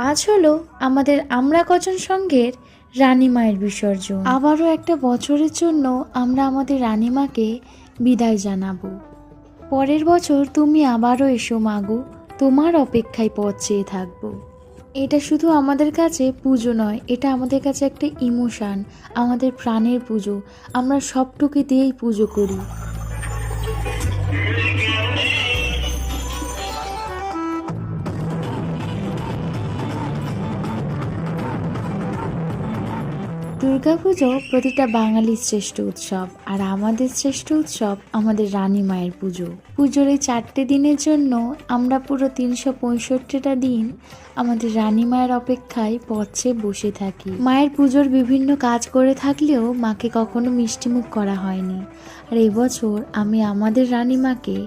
আজ হলো আমাদের আমরা কজন সঙ্গের রানীমায়ের বিসর্জন। আবারও একটা বছরের জন্য আমরা আমাদের রানীমাকে বিদায় জানাবো। পরের বছর তুমি আবারও এসো মাগো, তোমার অপেক্ষায় পথ চেয়ে থাকবো। এটা শুধু আমাদের কাছে পুজো নয়, এটা আমাদের কাছে একটা ইমোশান, আমাদের প্রাণের পুজো। আমরা সবটুকু দিয়েই পুজো করি। দুর্গাপুজো প্রতিটা বাঙালির শ্রেষ্ঠ উৎসব, আর আমাদের শ্রেষ্ঠ উৎসব আমাদের রানী মায়ের পুজো। পুজোর এই 4টে দিনের জন্য আমরা পুরো 365টা দিন আমাদের রানী মায়ের অপেক্ষায় পথে বসে থাকি। মায়ের পুজোর বিভিন্ন কাজ করে থাকলেও মাকে কখনো মিষ্টিমুখ করা হয়নি। আর এবছর আমি আমাদের রানী মাকে,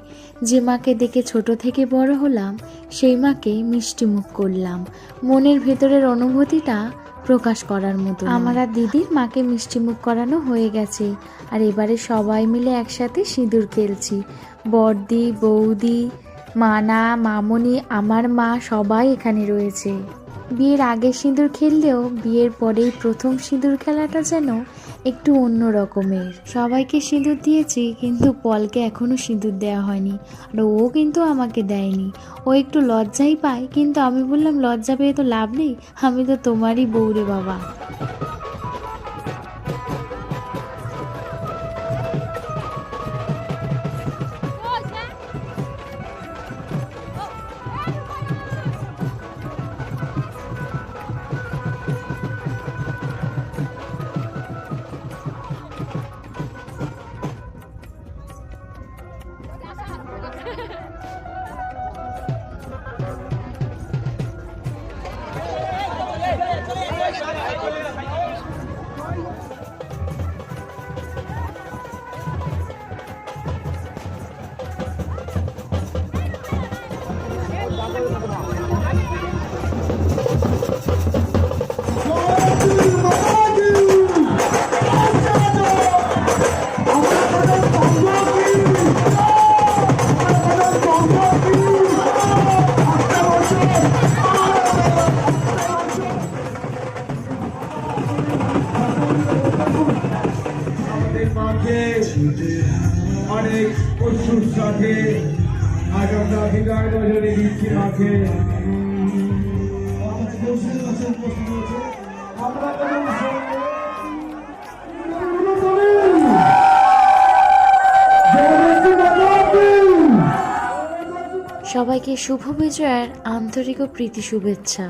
যে মাকে দেখে ছোট থেকে বড় হলাম, সেই মাকে মিষ্টিমুখ করলাম। মনের ভেতরের অনুভূতিটা প্রকাশ করার মতো। আমার আর দিদির মাকে মিষ্টিমুখ করানো হয়ে গেছে, আর এবারে সবাই মিলে একসাথে সিঁদুর খেলছি। বড়দি, বৌদি, মানা, মামনি, আমার মা সবাই এখানে রয়েছে। বিয়ের আগে সিঁদুর খেললেও বিয়ের পরেই প্রথম সিঁদুর খেলাটা যেন একটু অন্য রকমের। সবাইকে সিঁদুর দিয়েছি, কিন্তু পলকে এখনো সিঁদুর দেওয়া হয়নি, আর ও কিন্তু আমাকে দেয়নি। ও একটু লজ্জাই পায়, কিন্তু আমি বললাম লজ্জা পেয়ে তো লাভ নেই, আমি তো তোমারই বউ রে বাবা। অনেক পশুর সাথে আজ আমরা বিদায় রজনী দিচ্ছি মাকে। সবাইকে শুভ বিজয়ার আন্তরিক ও প্রীতি শুভেচ্ছা।